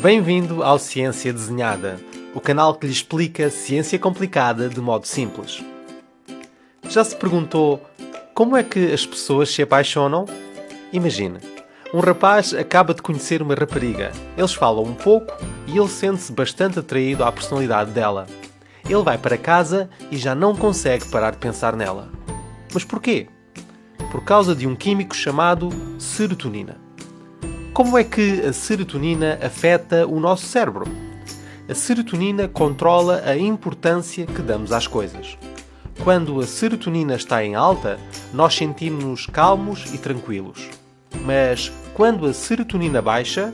Bem-vindo ao Ciência Desenhada, o canal que lhe explica ciência complicada de modo simples. Já se perguntou como é que as pessoas se apaixonam? Imagine, um rapaz acaba de conhecer uma rapariga. Eles falam um pouco e ele sente-se bastante atraído à personalidade dela. Ele vai para casa e já não consegue parar de pensar nela. Mas porquê? Por causa de um químico chamado serotonina. Como é que a serotonina afeta o nosso cérebro? A serotonina controla a importância que damos às coisas. Quando a serotonina está em alta, nós sentimos-nos calmos e tranquilos. Mas quando a serotonina baixa,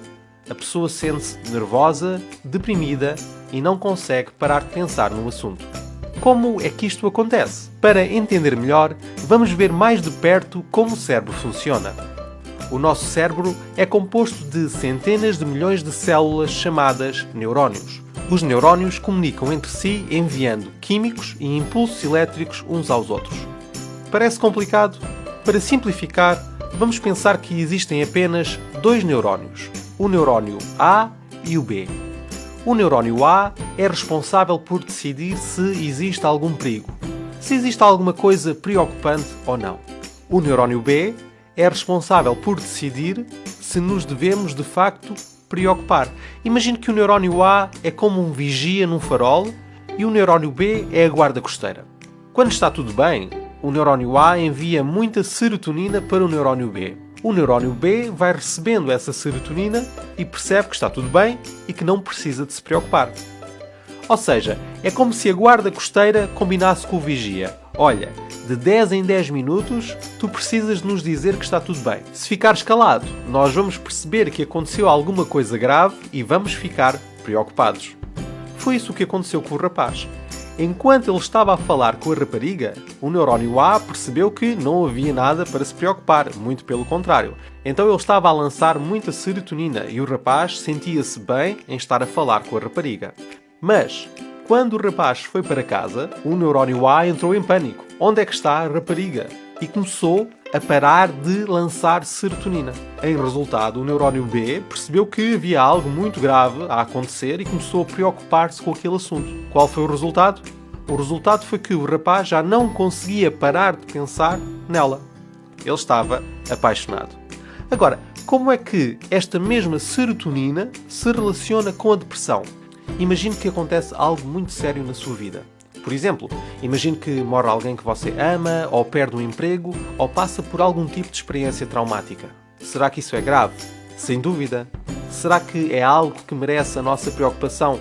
a pessoa sente-se nervosa, deprimida e não consegue parar de pensar no assunto. Como é que isto acontece? Para entender melhor, vamos ver mais de perto como o cérebro funciona. O nosso cérebro é composto de centenas de milhões de células chamadas neurónios. Os neurónios comunicam entre si enviando químicos e impulsos elétricos uns aos outros. Parece complicado? Para simplificar, vamos pensar que existem apenas dois neurónios, o neurónio A e o B. O neurónio A é responsável por decidir se existe algum perigo, se existe alguma coisa preocupante ou não. O neurónio B é responsável por decidir se nos devemos de facto preocupar. Imagine que o neurónio A é como um vigia num farol e o neurónio B é a guarda costeira. Quando está tudo bem, o neurónio A envia muita serotonina para o neurónio B. O neurónio B vai recebendo essa serotonina e percebe que está tudo bem e que não precisa de se preocupar. Ou seja, é como se a guarda costeira combinasse com o vigia. Olha, de 10 em 10 minutos, tu precisas de nos dizer que está tudo bem. Se ficares calado, nós vamos perceber que aconteceu alguma coisa grave e vamos ficar preocupados. Foi isso que aconteceu com o rapaz. Enquanto ele estava a falar com a rapariga, o neurónio A percebeu que não havia nada para se preocupar, muito pelo contrário. Então ele estava a lançar muita serotonina e o rapaz sentia-se bem em estar a falar com a rapariga. Mas, quando o rapaz foi para casa, o neurónio A entrou em pânico. Onde é que está a rapariga? E começou a parar de lançar serotonina. Em resultado, o neurónio B percebeu que havia algo muito grave a acontecer e começou a preocupar-se com aquele assunto. Qual foi o resultado? O resultado foi que o rapaz já não conseguia parar de pensar nela. Ele estava apaixonado. Agora, como é que esta mesma serotonina se relaciona com a depressão? Imagine que acontece algo muito sério na sua vida. Por exemplo, imagine que morre alguém que você ama, ou perde um emprego, ou passa por algum tipo de experiência traumática. Será que isso é grave? Sem dúvida. Será que é algo que merece a nossa preocupação?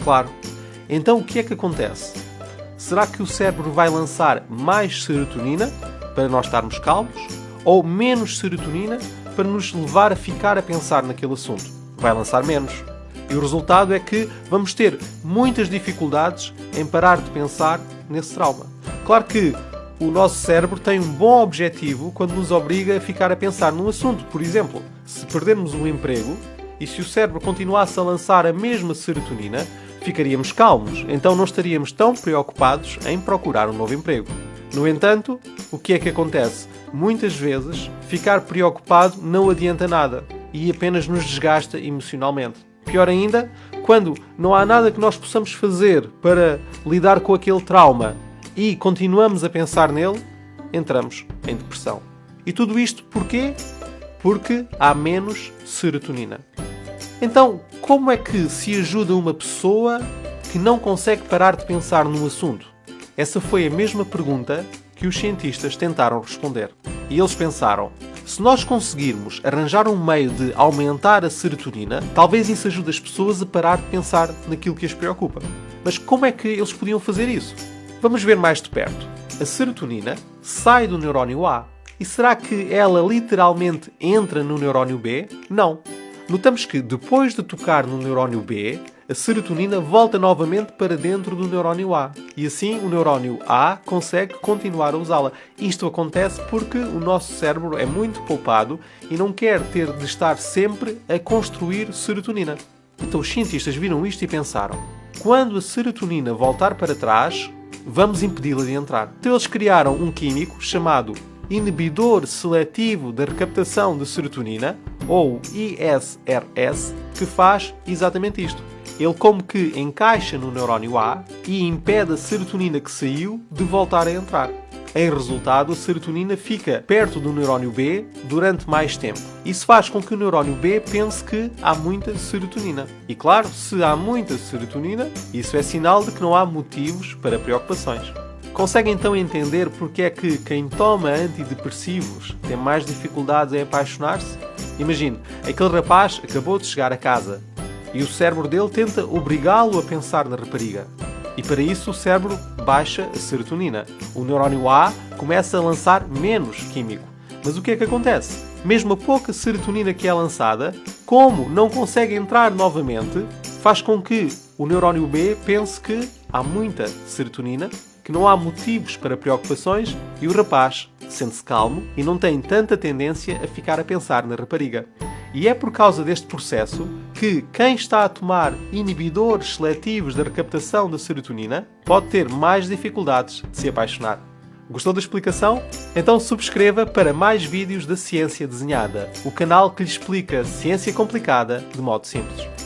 Claro. Então o que é que acontece? Será que o cérebro vai lançar mais serotonina para nós estarmos calmos? Ou menos serotonina para nos levar a ficar a pensar naquele assunto? Vai lançar menos. E o resultado é que vamos ter muitas dificuldades em parar de pensar nesse trauma. Claro que o nosso cérebro tem um bom objetivo quando nos obriga a ficar a pensar num assunto. Por exemplo, se perdermos um emprego e se o cérebro continuasse a lançar a mesma serotonina, ficaríamos calmos, então não estaríamos tão preocupados em procurar um novo emprego. No entanto, o que é que acontece? Muitas vezes, ficar preocupado não adianta nada e apenas nos desgasta emocionalmente. Pior ainda, quando não há nada que nós possamos fazer para lidar com aquele trauma e continuamos a pensar nele, entramos em depressão. E tudo isto porquê? Porque há menos serotonina. Então, como é que se ajuda uma pessoa que não consegue parar de pensar num assunto? Essa foi a mesma pergunta que os cientistas tentaram responder. E eles pensaram: se nós conseguirmos arranjar um meio de aumentar a serotonina, talvez isso ajude as pessoas a parar de pensar naquilo que as preocupa. Mas como é que eles podiam fazer isso? Vamos ver mais de perto. A serotonina sai do neurónio A. E será que ela literalmente entra no neurónio B? Não. Notamos que depois de tocar no neurónio B, a serotonina volta novamente para dentro do neurónio A. E assim o neurónio A consegue continuar a usá-la. Isto acontece porque o nosso cérebro é muito poupado e não quer ter de estar sempre a construir serotonina. Então os cientistas viram isto e pensaram: quando a serotonina voltar para trás, vamos impedi-la de entrar. Então eles criaram um químico chamado inibidor seletivo da recaptação de serotonina, ou ISRS, que faz exatamente isto. Ele como que encaixa no neurónio A e impede a serotonina que saiu de voltar a entrar. Em resultado, a serotonina fica perto do neurónio B durante mais tempo. Isso faz com que o neurónio B pense que há muita serotonina. E claro, se há muita serotonina, isso é sinal de que não há motivos para preocupações. Consegue então entender porque é que quem toma antidepressivos tem mais dificuldades em apaixonar-se? Imagine, aquele rapaz acabou de chegar a casa e o cérebro dele tenta obrigá-lo a pensar na rapariga. E para isso o cérebro baixa a serotonina. O neurónio A começa a lançar menos químico. Mas o que é que acontece? Mesmo a pouca serotonina que é lançada, como não consegue entrar novamente, faz com que o neurónio B pense que há muita serotonina, que não há motivos para preocupações e o rapaz sente-se calmo e não tem tanta tendência a ficar a pensar na rapariga. E é por causa deste processo que quem está a tomar inibidores seletivos da recaptação da serotonina pode ter mais dificuldades de se apaixonar. Gostou da explicação? Então subscreva para mais vídeos da Ciência Desenhada, o canal que lhe explica ciência complicada de modo simples.